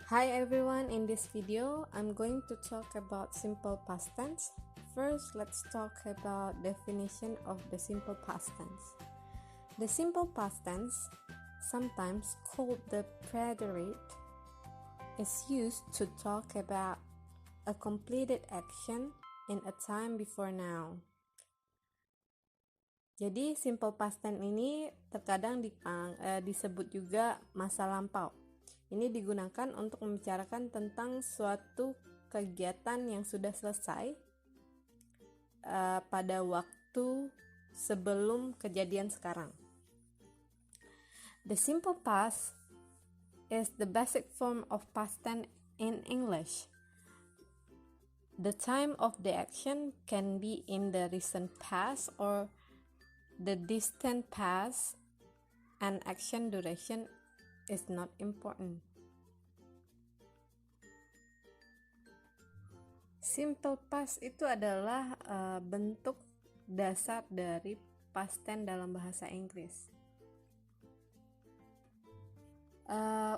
Hi everyone, in this video I'm going to talk about simple past tense. First, let's talk about definition of the simple past tense. The simple past tense, sometimes called the preterite, is used to talk about a completed action in a time before now. Jadi simple past tense ini terkadang disebut juga masa lampau. Ini digunakan untuk membicarakan tentang suatu kegiatan yang sudah selesai pada waktu sebelum kejadian sekarang. The simple past is the basic form of past tense in English. The time of the action can be in the recent past or the distant past, and action duration is not important. Simple past itu adalah bentuk dasar dari past tense dalam bahasa Inggris.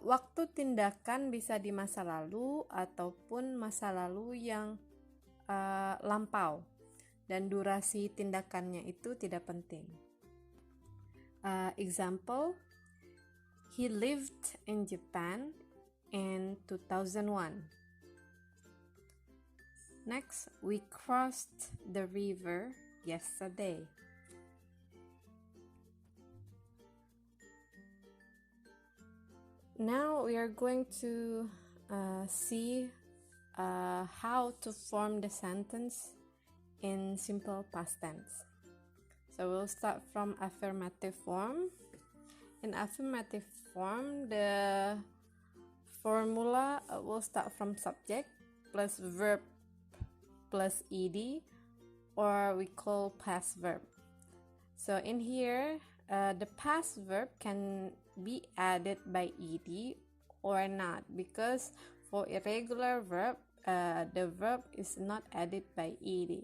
Waktu tindakan bisa di masa lalu ataupun masa lalu yang lampau, dan durasi tindakannya itu tidak penting. Example, he lived in Japan in 2001. Next, we crossed the river yesterday. Now we are going to see how to form the sentence in simple past tense. So we'll start from affirmative form. In affirmative form, the formula will start from subject plus verb plus ed, or we call past verb. So in here, the past verb can be added by ed or not, because for irregular verb, the verb is not added by ed.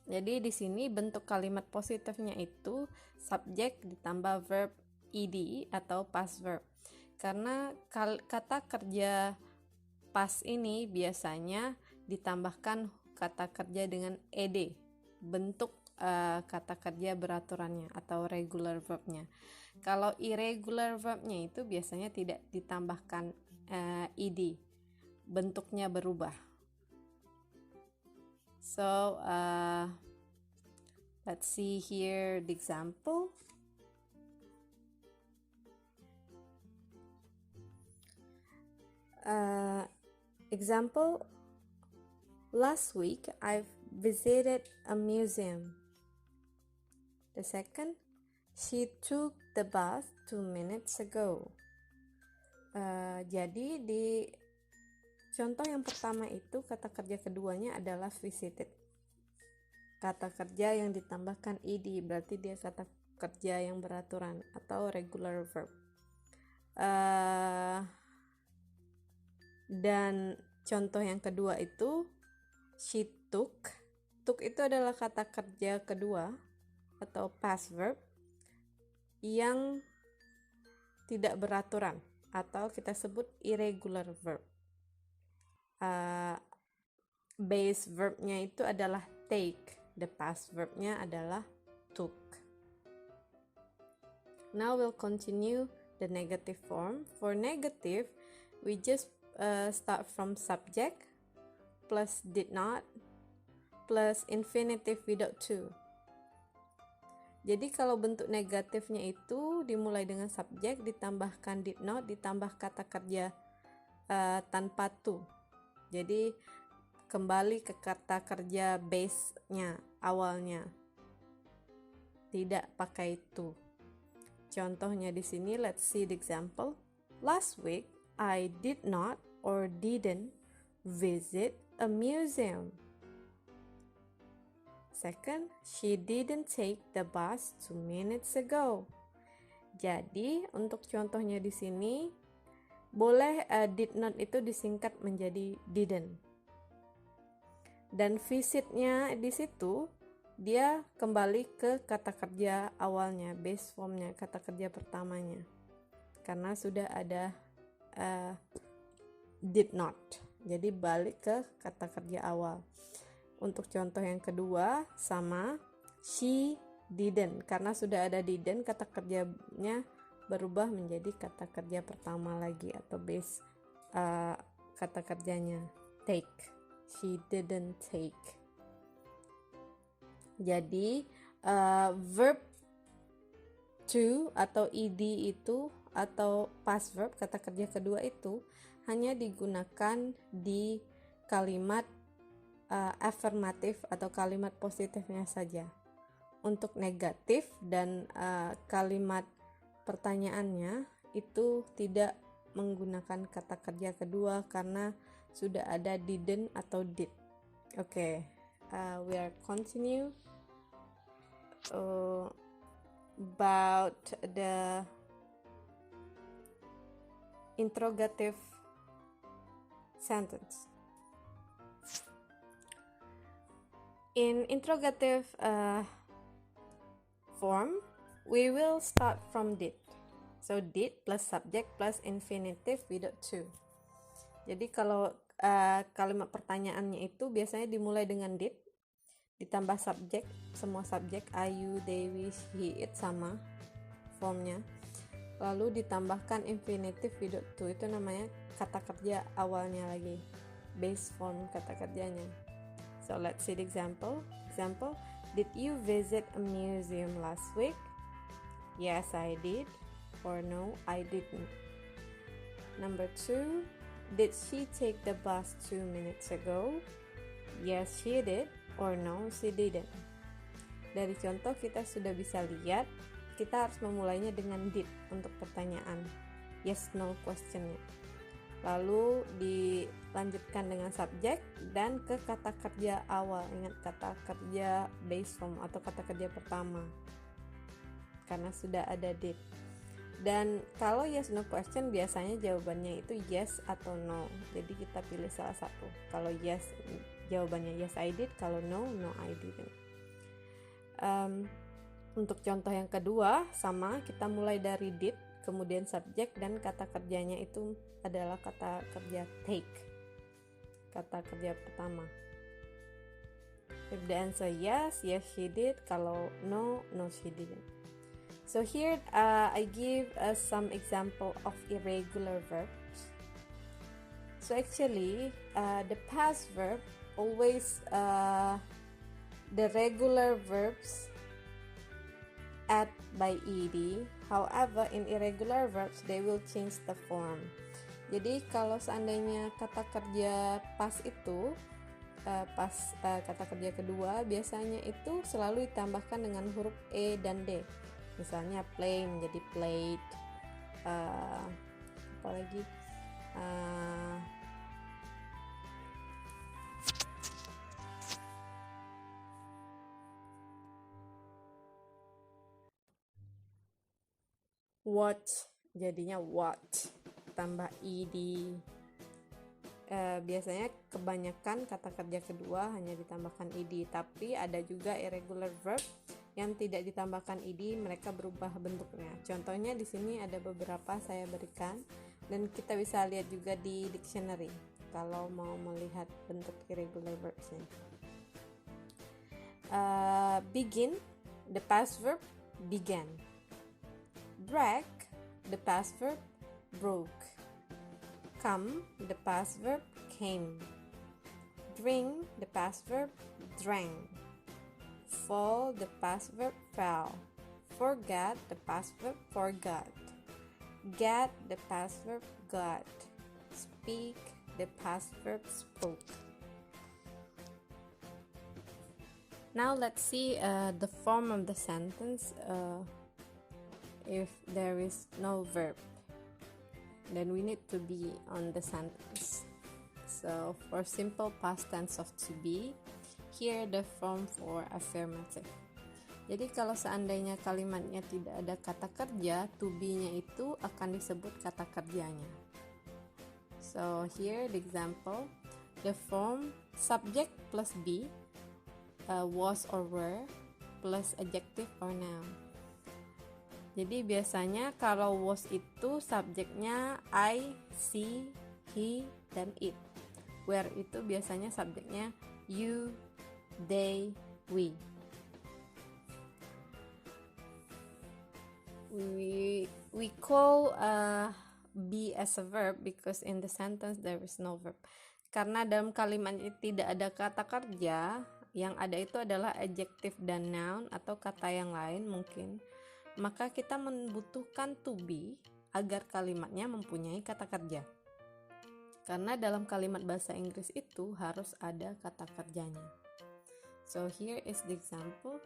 Jadi di sini bentuk kalimat positifnya itu subjek ditambah verb ed atau past verb. Karena kata kerja past ini biasanya ditambahkan kata kerja dengan ed, bentuk kata kerja beraturannya atau regular verbnya. Kalau irregular verbnya itu biasanya tidak ditambahkan ed, bentuknya berubah. So let's see here the example. Example, last week I've visited a museum. The second, she took the bus 2 minutes ago. Jadi di contoh yang pertama itu kata kerja keduanya adalah visited. Kata kerja yang ditambahkan ed berarti dia kata kerja yang beraturan atau regular verb. Dan contoh yang kedua itu she took. Took itu adalah kata kerja kedua atau past verb yang tidak beraturan atau kita sebut irregular verb. Base verbnya itu adalah take. The past verbnya adalah took. Now we'll continue the negative form. For negative, we just start from subject plus did not plus infinitive without to. Jadi kalau bentuk negatifnya itu dimulai dengan subjek ditambahkan did not ditambah kata kerja tanpa to. Jadi kembali ke kata kerja base-nya, awalnya. Tidak pakai to. Contohnya di sini, let's see the example. Last week I did not or didn't visit a museum. Second, she didn't take the bus 2 minutes ago. Jadi, untuk contohnya di sini, boleh did not itu disingkat menjadi didn't. Dan visitnya di situ, dia kembali ke kata kerja awalnya, base formnya, kata kerja pertamanya. Karena sudah ada did not. Jadi balik ke kata kerja awal. Untuk contoh yang kedua sama, she didn't. Karena sudah ada didn't, kata kerjanya berubah menjadi kata kerja pertama lagi atau base kata kerjanya take. She didn't take. Jadi verb to atau ed itu atau past verb kata kerja kedua itu hanya digunakan di kalimat afirmatif atau kalimat positifnya saja. Untuk negatif dan kalimat pertanyaannya itu tidak menggunakan kata kerja kedua karena sudah ada didn't atau did. Okay, we are continue about the interrogative sentence. In interrogative form, we will start from did. So did plus subject plus infinitive without to. Jadi kalau kalimat pertanyaannya itu biasanya dimulai dengan did, ditambah subjek, semua subjek I, you, they, we, he, it sama formnya. Lalu ditambahkan infinitive without to, itu namanya kata kerja awalnya lagi, base form kata kerjanya. So let's see the example. Example, did you visit a museum last week? Yes, I did. Or no, I didn't. Number 2, did she take the bus 2 minutes ago? Yes, she did. Or no, she didn't. Dari contoh kita sudah bisa lihat, kita harus memulainya dengan did untuk pertanyaan yes no questionnya. Lalu dilanjutkan dengan subjek dan ke kata kerja awal. Ingat, kata kerja base form atau kata kerja pertama karena sudah ada did. Dan kalau yes no question biasanya jawabannya itu yes atau no. Jadi kita pilih salah satu. Kalau yes jawabannya yes I did, kalau no, no I didn't. Untuk contoh yang kedua sama, kita mulai dari did, kemudian subjek dan kata kerjanya itu adalah kata kerja take, kata kerja pertama. If the answer yes, yes she did. Kalau no, no she didn't. So here I give some example of irregular verbs. So actually the past verb always the regular verbs add by ed. However, in irregular verbs they will change the form. Jadi kalau seandainya kata kerja pas itu kata kerja kedua biasanya itu selalu ditambahkan dengan huruf e dan d. Misalnya play menjadi played, apa lagi? Watch jadinya watch tambah ed. Biasanya kebanyakan kata kerja kedua hanya ditambahkan ed, tapi ada juga irregular verb yang tidak ditambahkan ed, mereka berubah bentuknya. Contohnya di sini ada beberapa saya berikan dan kita bisa lihat juga di dictionary kalau mau melihat bentuk irregular verbsnya. Begin, the past verb began. Break, the past verb broke. Come, the past verb came. Drink, the past verb drank. Fall, the past verb fell. Forget, the past verb forgot. Get, the past verb got. Speak, the past verb spoke. Now let's see the form of the sentence if there is no verb. Then we need to be on the sentence. So for simple past tense of to be, here the form for affirmative. Jadi kalau seandainya kalimatnya tidak ada kata kerja, to be-nya itu akan disebut kata kerjanya. So here the example, the form subject plus be, was or were plus adjective or noun. Jadi biasanya kalau was itu subjeknya I she, he, dan it. Where itu biasanya subjeknya you, they, we. We call be as a verb because in the sentence there is no verb. Karena dalam kalimat ini tidak ada kata kerja, yang ada itu adalah adjective dan noun atau kata yang lain mungkin. Maka kita membutuhkan to be agar kalimatnya mempunyai kata kerja. Karena dalam kalimat bahasa Inggris itu harus ada kata kerjanya. So here is the example.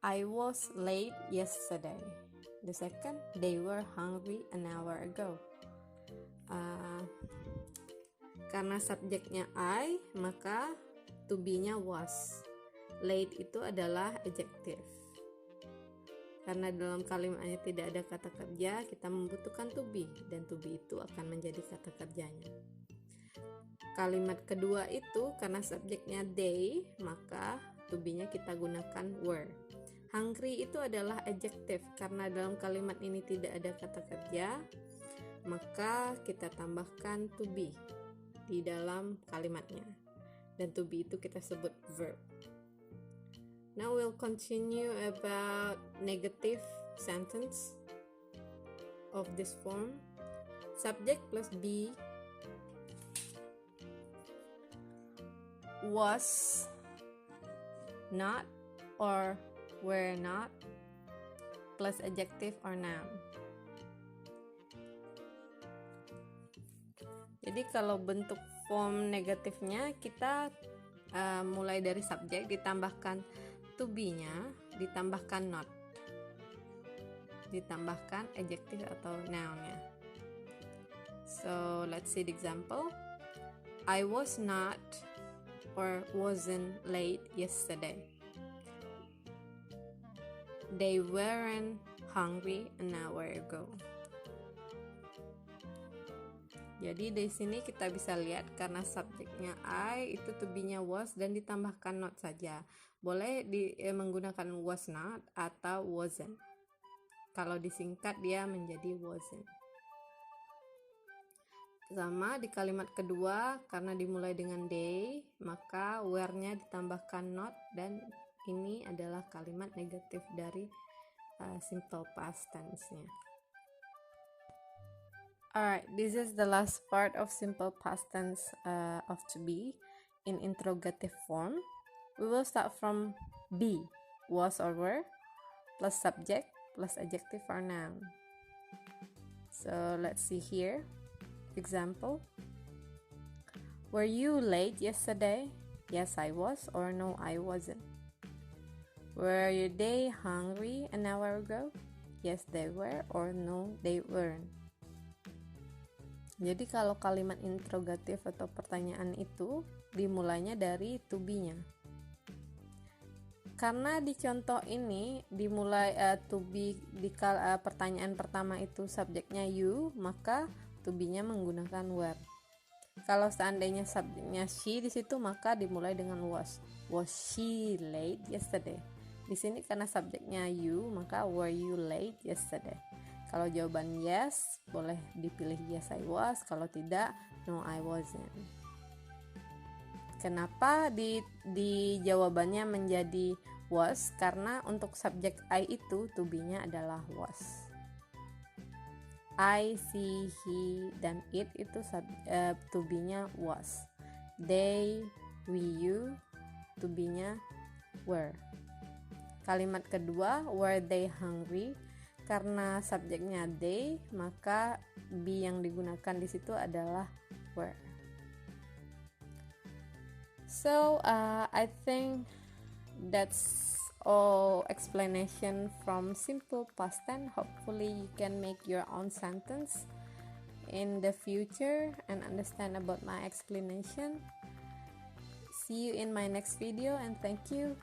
I was late yesterday. The second, they were hungry an hour ago. Karena subjeknya I, maka to be-nya was. Late itu adalah adjective. Karena dalam kalimatnya tidak ada kata kerja, kita membutuhkan to be, dan to be itu akan menjadi kata kerjanya. Kalimat kedua itu karena subjeknya they, maka to be-nya kita gunakan were. Hungry itu adalah adjective, karena dalam kalimat ini tidak ada kata kerja, maka kita tambahkan to be di dalam kalimatnya, dan to be itu kita sebut verb. Now we'll continue about negative sentence of this form. Subject plus be, was not or were not, plus adjective or noun. Jadi kalau bentuk form negatifnya kita mulai dari subjek ditambahkan to be-nya, ditambahkan not, ditambahkan adjective atau noun-nya. So let's see the example. I was not or wasn't late yesterday. They weren't hungry an hour ago. Jadi di sini kita bisa lihat karena subjeknya I itu to be-nya was dan ditambahkan not saja. Boleh menggunakan was not atau wasn't. Kalau disingkat dia menjadi wasn't. Sama di kalimat kedua, karena dimulai dengan they, maka were-nya ditambahkan not, dan ini adalah kalimat negatif dari simple past tense-nya. Alright, this is the last part of simple past tense of to be in interrogative form. We will start from be, was or were, plus subject, plus adjective or noun. So let's see here. Example. Were you late yesterday? Yes, I was, or no, I wasn't. Were they hungry an hour ago? Yes, they were, or no, they weren't. Jadi kalau kalimat interrogatif atau pertanyaan itu dimulainya dari to be-nya. Karena di contoh ini dimulai to be di pertanyaan pertama itu subjeknya you, maka to be-nya menggunakan were. Kalau seandainya subjeknya she di situ, maka dimulai dengan was. Was she late yesterday? Di sini karena subjeknya you, maka were you late yesterday? Kalau jawaban yes, boleh dipilih yes I was. Kalau tidak, no I wasn't. Kenapa di jawabannya menjadi was? Karena untuk subjek I itu to be-nya adalah was. I, she, he, dan it itu to be-nya was. They, we, you, to be-nya were. Kalimat kedua, were they hungry? Karena subjeknya they, maka be yang digunakan di situ adalah were. So I think that's all explanation from simple past tense. Hopefully you can make your own sentence in the future and understand about my explanation. See you in my next video, and thank you.